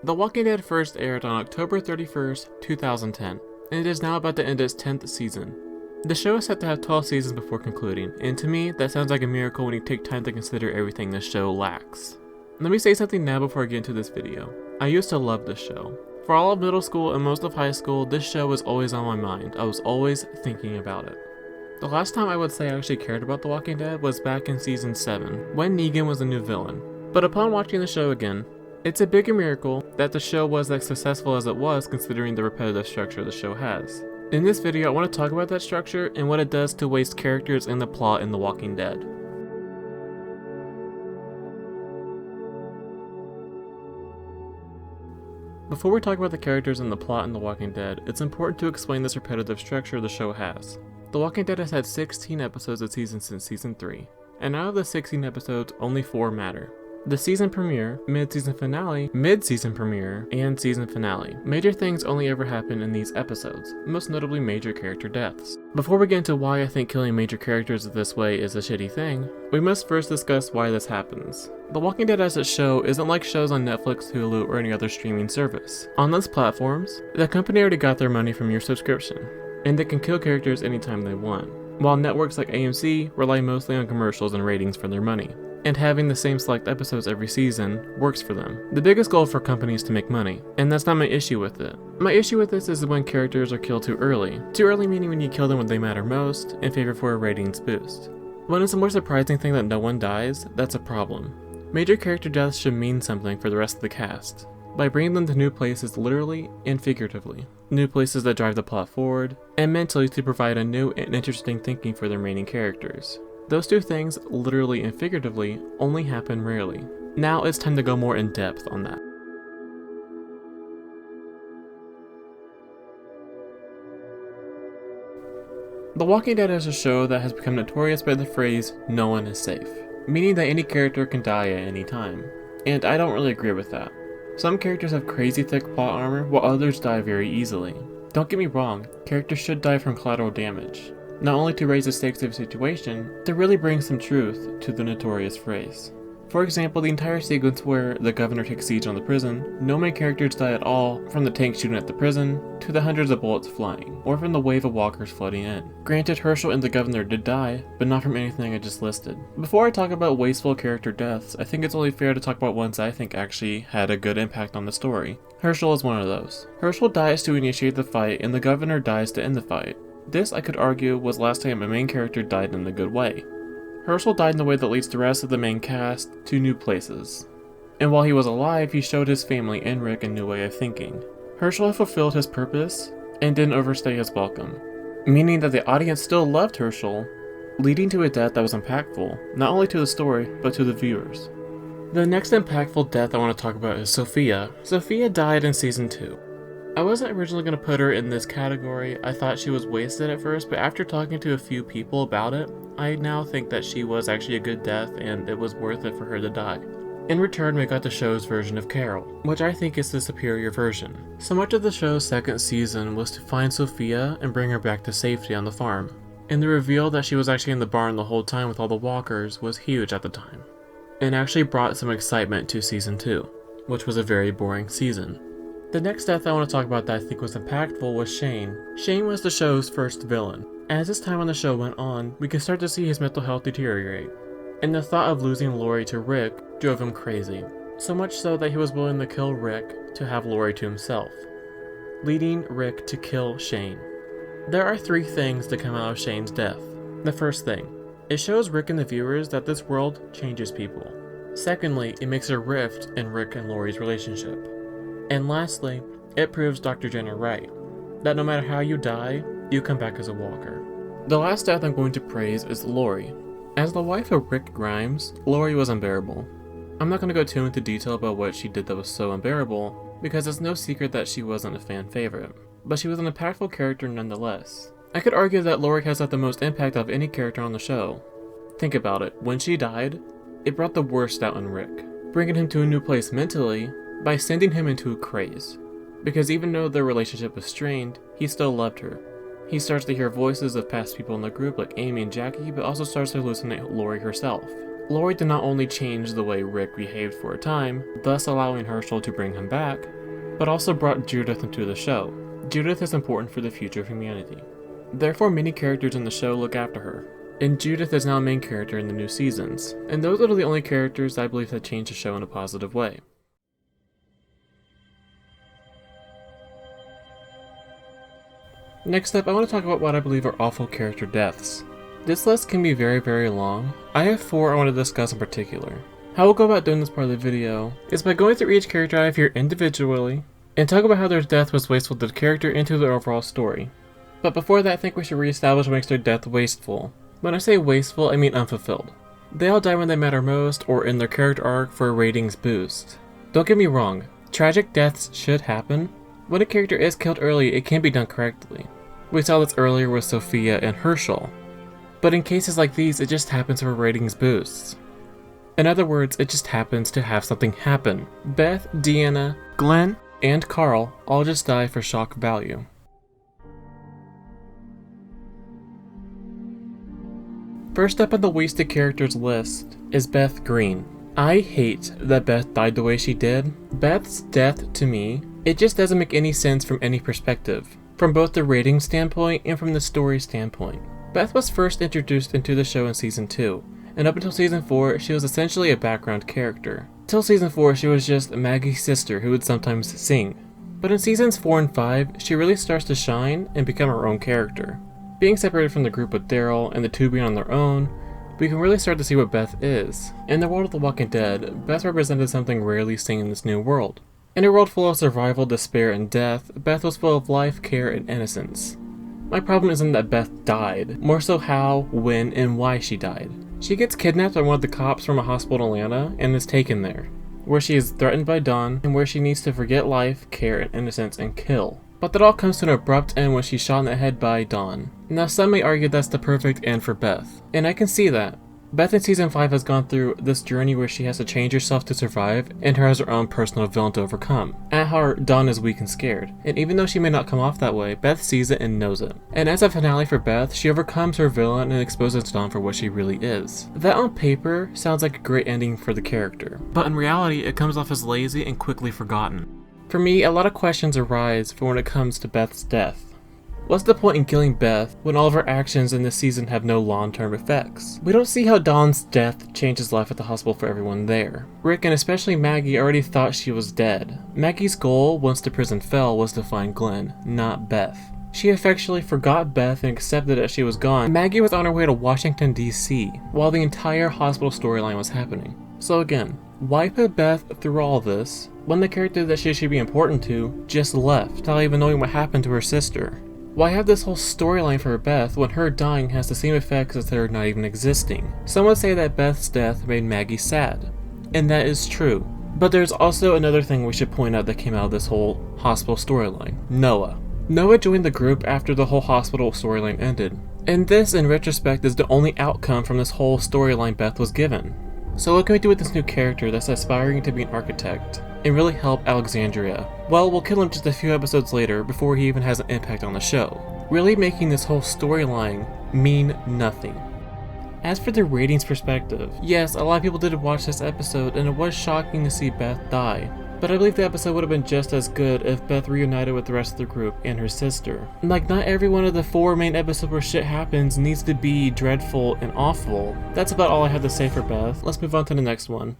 The Walking Dead first aired on October 31st, 2010, and it is now about to end its 10th season. The show is set to have 12 seasons before concluding, and to me, that sounds like a miracle when you take time to consider everything this show lacks. Let me say something now before I get into this video. I used to love this show. For all of middle school and most of high school, this show was always on my mind. I was always thinking about it. The last time I would say I actually cared about The Walking Dead was back in season 7, when Negan was a new villain. But upon watching the show again, it's a bigger miracle that the show was as successful as it was considering the repetitive structure the show has. In this video, I want to talk about that structure and what it does to waste characters and the plot in The Walking Dead. Before we talk about the characters and the plot in The Walking Dead, it's important to explain this repetitive structure the show has. The Walking Dead has had 16 episodes a season since season 3, and out of the 16 episodes, only 4 matter. The season premiere, mid-season finale, mid-season premiere, and season finale. Major things only ever happen in these episodes, most notably major character deaths. Before we get into why I think killing major characters this way is a shitty thing, we must first discuss why this happens. The Walking Dead as a show isn't like shows on Netflix, Hulu, or any other streaming service. On those platforms, the company already got their money from your subscription, and they can kill characters anytime they want, while networks like AMC rely mostly on commercials and ratings for their money. And having the same select episodes every season works for them. The biggest goal for companies is to make money, and that's not my issue with it. My issue with this is when characters are killed too early. Too early meaning when you kill them when they matter most, in favor for a ratings boost. When it's a more surprising thing that no one dies, that's a problem. Major character deaths should mean something for the rest of the cast, by bringing them to new places literally and figuratively. New places that drive the plot forward, and mentally to provide a new and interesting thinking for the remaining characters. Those two things, literally and figuratively, only happen rarely. Now it's time to go more in depth on that. The Walking Dead is a show that has become notorious by the phrase, "no one is safe," meaning that any character can die at any time. And I don't really agree with that. Some characters have crazy thick plot armor, while others die very easily. Don't get me wrong, characters should die from collateral damage. Not only to raise the stakes of a situation, to really bring some truth to the notorious phrase. For example, the entire sequence where the governor takes siege on the prison, no main characters die at all, from the tank shooting at the prison, to the hundreds of bullets flying, or from the wave of walkers flooding in. Granted, Herschel and the governor did die, but not from anything I just listed. Before I talk about wasteful character deaths, I think it's only fair to talk about ones I think actually had a good impact on the story. Herschel is one of those. Herschel dies to initiate the fight, and the governor dies to end the fight. This, I could argue, was the last time a main character died in a good way. Herschel died in the way that leads the rest of the main cast to new places. And while he was alive, he showed his family and Rick a new way of thinking. Herschel had fulfilled his purpose and didn't overstay his welcome, meaning that the audience still loved Herschel, leading to a death that was impactful, not only to the story, but to the viewers. The next impactful death I want to talk about is Sophia. Sophia died in season 2. I wasn't originally going to put her in this category. I thought she was wasted at first, but after talking to a few people about it, I now think that she was actually a good death and it was worth it for her to die. In return, we got the show's version of Carol, which I think is the superior version. So much of the show's second season was to find Sophia and bring her back to safety on the farm. And the reveal that she was actually in the barn the whole time with all the walkers was huge at the time, and actually brought some excitement to season 2, which was a very boring season. The next death I want to talk about that I think was impactful was Shane. Shane was the show's first villain. As this time on the show went on, we could start to see his mental health deteriorate, and the thought of losing Lori to Rick drove him crazy. So much so that he was willing to kill Rick to have Lori to himself, leading Rick to kill Shane. There are 3 things that come out of Shane's death. The first thing, it shows Rick and the viewers that this world changes people. Secondly, it makes a rift in Rick and Lori's relationship. And lastly, it proves Dr. Jenner right, that no matter how you die, you come back as a walker. The last death I'm going to praise is Lori. As the wife of Rick Grimes, Lori was unbearable. I'm not going to go too into detail about what she did that was so unbearable, because it's no secret that she wasn't a fan favorite, but she was an impactful character nonetheless. I could argue that Lori has had the most impact of any character on the show. Think about it, when she died, it brought the worst out in Rick, bringing him to a new place mentally, by sending him into a craze. Because even though their relationship was strained, he still loved her. He starts to hear voices of past people in the group like Amy and Jackie, but also starts to hallucinate Lori herself. Lori did not only change the way Rick behaved for a time, thus allowing Herschel to bring him back, but also brought Judith into the show. Judith is important for the future of humanity. Therefore, many characters in the show look after her, and Judith is now a main character in the new seasons, and those are the only characters I believe that changed the show in a positive way. Next up, I want to talk about what I believe are awful character deaths. This list can be very, very long. I have 4 I want to discuss in particular. How we'll go about doing this part of the video is by going through each character I have here individually, and talk about how their death was wasteful to the character and to their overall story. But before that, I think we should reestablish what makes their death wasteful. When I say wasteful, I mean unfulfilled. They all die when they matter most, or in their character arc for a ratings boost. Don't get me wrong, tragic deaths should happen. When a character is killed early, it can be done correctly. We saw this earlier with Sophia and Herschel. But in cases like these, it just happens for ratings boosts. In other words, it just happens to have something happen. Beth, Deanna, Glenn, and Carl all just die for shock value. First up on the wasted characters list is Beth Greene. I hate that Beth died the way she did. Beth's death, to me, it just doesn't make any sense from any perspective, from both the rating standpoint and from the story standpoint. Beth was first introduced into the show in Season 2, and up until Season 4, she was essentially a background character. Till Season 4, she was just Maggie's sister who would sometimes sing. But in Seasons 4 and 5, she really starts to shine and become her own character. Being separated from the group with Daryl and the two being on their own, we can really start to see what Beth is. In the world of The Walking Dead, Beth represented something rarely seen in this new world. In a world full of survival, despair, and death, Beth was full of life, care, and innocence. My problem isn't that Beth died, more so how, when, and why she died. She gets kidnapped by one of the cops from a hospital in Atlanta and is taken there, where she is threatened by Dawn and where she needs to forget life, care, and innocence and kill. But that all comes to an abrupt end when she's shot in the head by Dawn. Now some may argue that's the perfect end for Beth, and I can see that. Beth in Season 5 has gone through this journey where she has to change herself to survive and has her own personal villain to overcome. At heart, Dawn is weak and scared, and even though she may not come off that way, Beth sees it and knows it. And as a finale for Beth, she overcomes her villain and exposes Dawn for what she really is. That on paper sounds like a great ending for the character, but in reality it comes off as lazy and quickly forgotten. For me, a lot of questions arise for when it comes to Beth's death. What's the point in killing Beth when all of her actions in this season have no long-term effects? We don't see how Dawn's death changes life at the hospital for everyone there. Rick and especially Maggie already thought she was dead. Maggie's goal, once the prison fell, was to find Glenn, not Beth. She effectually forgot Beth and accepted that she was gone. Maggie was on her way to Washington, D.C., while the entire hospital storyline was happening. So again, why put Beth through all this when the character that she should be important to just left, without even knowing what happened to her sister? Why have this whole storyline for Beth when her dying has the same effects as her not even existing? Some would say that Beth's death made Maggie sad, and that is true. But there's also another thing we should point out that came out of this whole hospital storyline. Noah. Noah joined the group after the whole hospital storyline ended, and this, in retrospect, is the only outcome from this whole storyline Beth was given. So what can we do with this new character that's aspiring to be an architect and really help Alexandria? Well, we'll kill him just a few episodes later before he even has an impact on the show, really making this whole storyline mean nothing. As for the ratings perspective, yes, a lot of people did watch this episode and it was shocking to see Beth die, but I believe the episode would have been just as good if Beth reunited with the rest of the group and her sister. Like, not every one of the 4 main episodes where shit happens needs to be dreadful and awful. That's about all I have to say for Beth. Let's move on to the next one.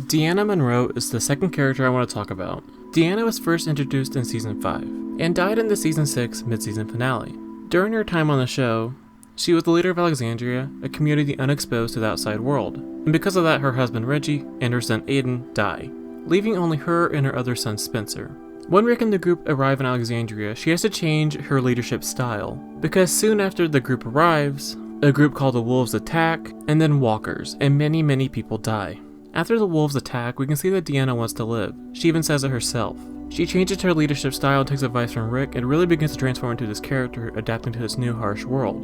Deanna Monroe is the second character I want to talk about. Deanna was first introduced in Season 5, and died in the Season 6 mid-season finale. During her time on the show, she was the leader of Alexandria, a community unexposed to the outside world, and because of that her husband Reggie and her son Aiden die, leaving only her and her other son Spencer. When Rick and the group arrive in Alexandria, she has to change her leadership style, because soon after the group arrives, a group called the Wolves attack, and then walkers, and many people die. After the Wolves attack, we can see that Deanna wants to live. She even says it herself. She changes her leadership style and takes advice from Rick and really begins to transform into this character, adapting to this new harsh world.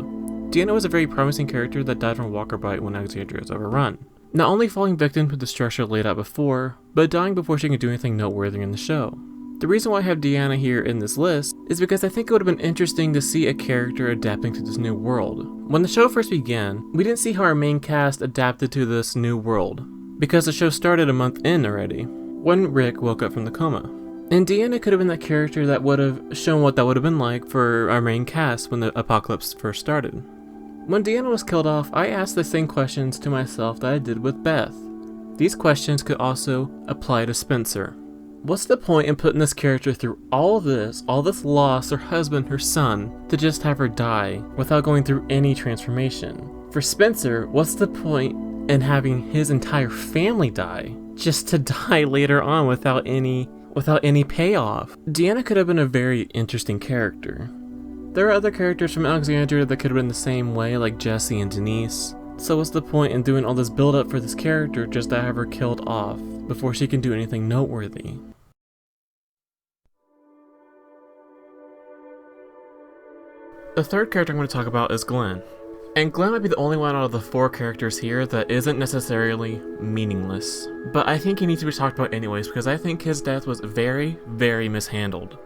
Deanna was a very promising character that died from walker bite when Alexandria was overrun. Not only falling victim to the structure laid out before, but dying before she could do anything noteworthy in the show. The reason why I have Deanna here in this list is because I think it would have been interesting to see a character adapting to this new world. When the show first began, we didn't see how our main cast adapted to this new world, because the show started a month in already, when Rick woke up from the coma. And Deanna could have been that character that would have shown what that would have been like for our main cast when the apocalypse first started. When Deanna was killed off, I asked the same questions to myself that I did with Beth. These questions could also apply to Spencer. What's the point in putting this character through all this loss, her husband, her son, to just have her die without going through any transformation? For Spencer, what's the point in having his entire family die, just to die later on without any payoff? Deanna could have been a very interesting character. There are other characters from Alexandria that could have been the same way, like Jesse and Denise. So what's the point in doing all this build up for this character just to have her killed off before she can do anything noteworthy? The third character I'm going to talk about is Glenn. And Glenn might be the only one out of the 4 characters here that isn't necessarily meaningless. But I think he needs to be talked about anyways because I think his death was very, very mishandled.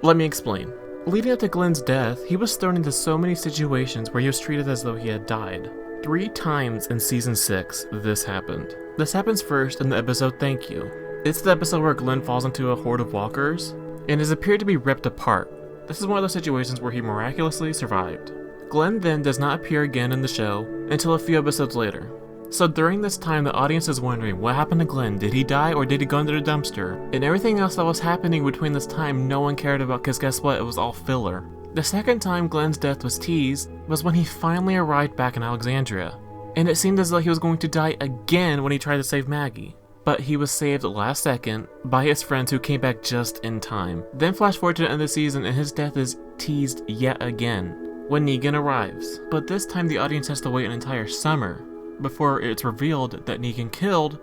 Let me explain. Leading up to Glenn's death, he was thrown into so many situations where he was treated as though he had died. 3 times in season 6, this happened. This happens first in the episode Thank You. It's the episode where Glenn falls into a horde of walkers and is appeared to be ripped apart. This is one of those situations where he miraculously survived. Glenn then does not appear again in the show until a few episodes later. So during this time, the audience is wondering what happened to Glenn. Did he die or did he go into the dumpster? And everything else that was happening between this time, no one cared about because guess what? It was all filler. The second time Glenn's death was teased was when he finally arrived back in Alexandria. And it seemed as though he was going to die again when he tried to save Maggie. But he was saved last second by his friends who came back just in time. Then flash forward to the end of the season and his death is teased yet again when Negan arrives. But this time the audience has to wait an entire summer before it's revealed that Negan killed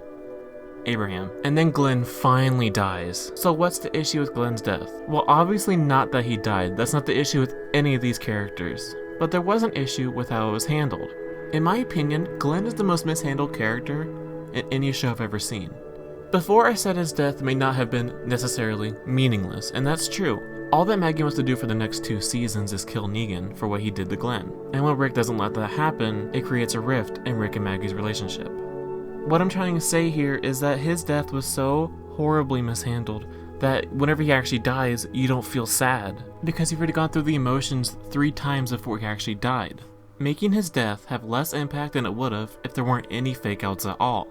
Abraham. And then Glenn finally dies. So what's the issue with Glenn's death? Well, obviously not that he died. That's not the issue with any of these characters. But there was an issue with how it was handled. In my opinion, Glenn is the most mishandled character in any show I've ever seen. Before I said his death may not have been necessarily meaningless, and that's true. All that Maggie wants to do for the next 2 seasons is kill Negan for what he did to Glenn. And when Rick doesn't let that happen, it creates a rift in Rick and Maggie's relationship. What I'm trying to say here is that his death was so horribly mishandled that whenever he actually dies, you don't feel sad, because you've already gone through the emotions 3 times before he actually died, making his death have less impact than it would have if there weren't any fake outs at all.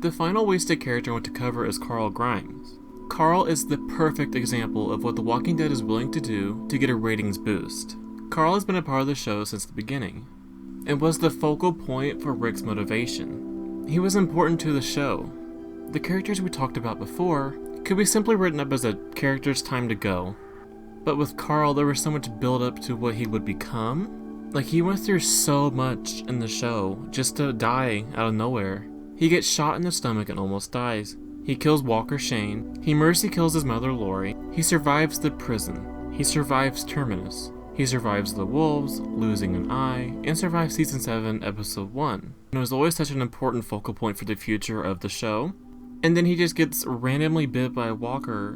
The final wasted character I want to cover is Carl Grimes. Carl is the perfect example of what The Walking Dead is willing to do to get a ratings boost. Carl has been a part of the show since the beginning, and was the focal point for Rick's motivation. He was important to the show. The characters we talked about before could be simply written up as a character's time to go, but with Carl there was so much build up to what he would become. Like, he went through so much in the show just to die out of nowhere. He gets shot in the stomach and almost dies. He kills Walker Shane. He mercy kills his mother Lori. He survives the prison. He survives Terminus. He survives the wolves, losing an eye, and survives season 7, episode 1. And it was always such an important focal point for the future of the show. And then he just gets randomly bit by a walker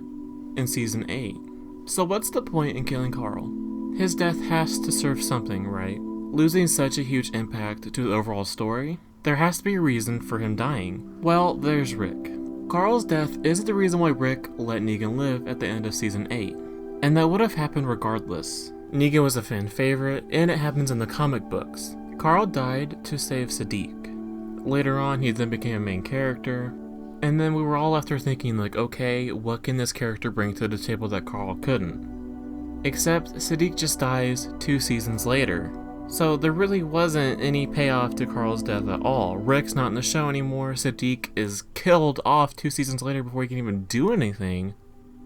in season 8. So what's the point in killing Carl? His death has to serve something, right? Losing such a huge impact to the overall story, there has to be a reason for him dying. Well, there's Rick. Carl's death isn't the reason why Rick let Negan live at the end of season 8. And that would have happened regardless. Negan was a fan favorite, and it happens in the comic books. Carl died to save Sadiq. Later on, he then became a main character, and then we were all left there thinking like, okay, what can this character bring to the table that Carl couldn't? Except Sadiq just dies 2 seasons later. So there really wasn't any payoff to Carl's death at all. Rick's not in the show anymore. Sadiq is killed off 2 seasons later before he can even do anything.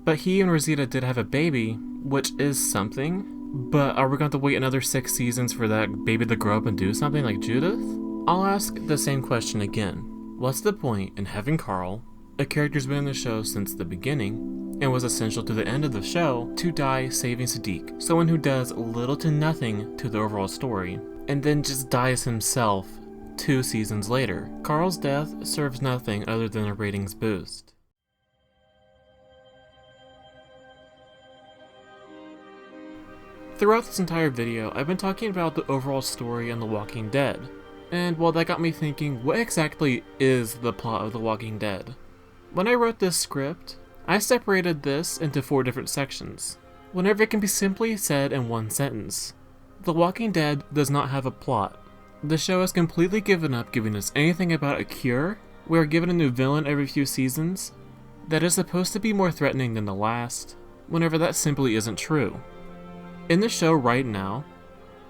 But he and Rosita did have a baby, which is something. But are we going to have to wait another 6 seasons for that baby to grow up and do something like Judith? I'll ask the same question again. What's the point in having Carl, a character who's been in the show since the beginning, and was essential to the end of the show, to die saving Sadiq, someone who does little to nothing to the overall story, and then just dies himself 2 seasons later. Carl's death serves nothing other than a ratings boost. Throughout this entire video, I've been talking about the overall story in The Walking Dead. And well, that got me thinking, what exactly is the plot of The Walking Dead? When I wrote this script, I separated this into 4 different sections, whenever it can be simply said in one sentence. The Walking Dead does not have a plot. The show has completely given up giving us anything about a cure. We are given a new villain every few seasons that is supposed to be more threatening than the last, whenever that simply isn't true. In the show right now,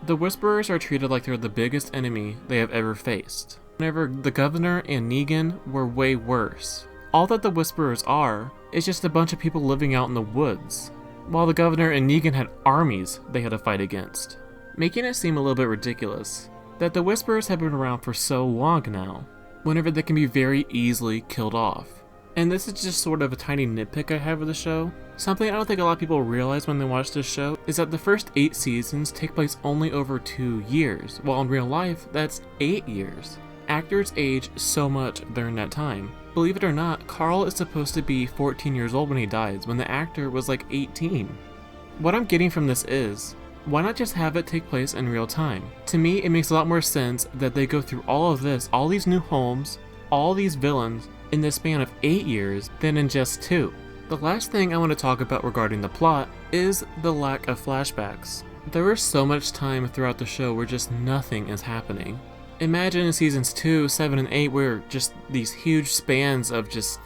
the Whisperers are treated like they're the biggest enemy they have ever faced, whenever the Governor and Negan were way worse. All that the Whisperers are is just a bunch of people living out in the woods, while the Governor and Negan had armies they had to fight against, making it seem a little bit ridiculous that the Whisperers have been around for so long now, whenever they can be very easily killed off. And this is just sort of a tiny nitpick I have of the show. Something I don't think a lot of people realize when they watch this show is that the first 8 seasons take place only over 2 years, while in real life, that's 8 years. Actors age so much during that time. Believe it or not, Carl is supposed to be 14 years old when he dies, when the actor was like 18. What I'm getting from this is, why not just have it take place in real time? To me, it makes a lot more sense that they go through all of this, all these new homes, all these villains, in the span of 8 years than in just 2. The last thing I want to talk about regarding the plot is the lack of flashbacks. There is so much time throughout the show where just nothing is happening. Imagine in seasons 2, 7, and 8 where just these huge spans of just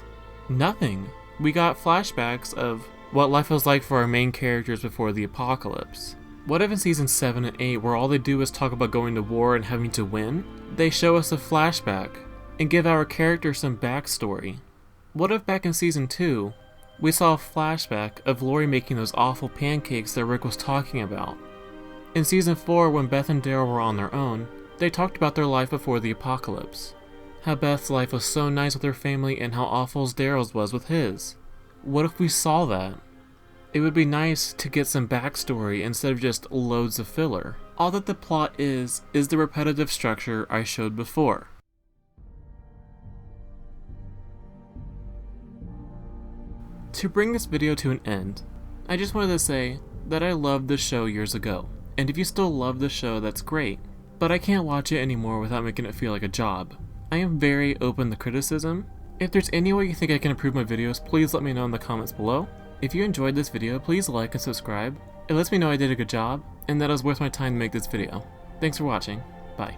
nothing. We got flashbacks of what life was like for our main characters before the apocalypse. What if in seasons 7 and 8 where all they do is talk about going to war and having to win, they show us a flashback and give our character some backstory? What if back in season 2, we saw a flashback of Lori making those awful pancakes that Rick was talking about? In season 4, when Beth and Daryl were on their own, they talked about their life before the apocalypse. How Beth's life was so nice with her family and how awful Daryl's was with his. What if we saw that? It would be nice to get some backstory instead of just loads of filler. All that the plot is the repetitive structure I showed before. To bring this video to an end, I just wanted to say that I loved this show years ago, and if you still love the show, that's great, but I can't watch it anymore without making it feel like a job. I am very open to criticism. If there's any way you think I can improve my videos, please let me know in the comments below. If you enjoyed this video, please like and subscribe. It lets me know I did a good job, and that it was worth my time to make this video. Thanks for watching. Bye.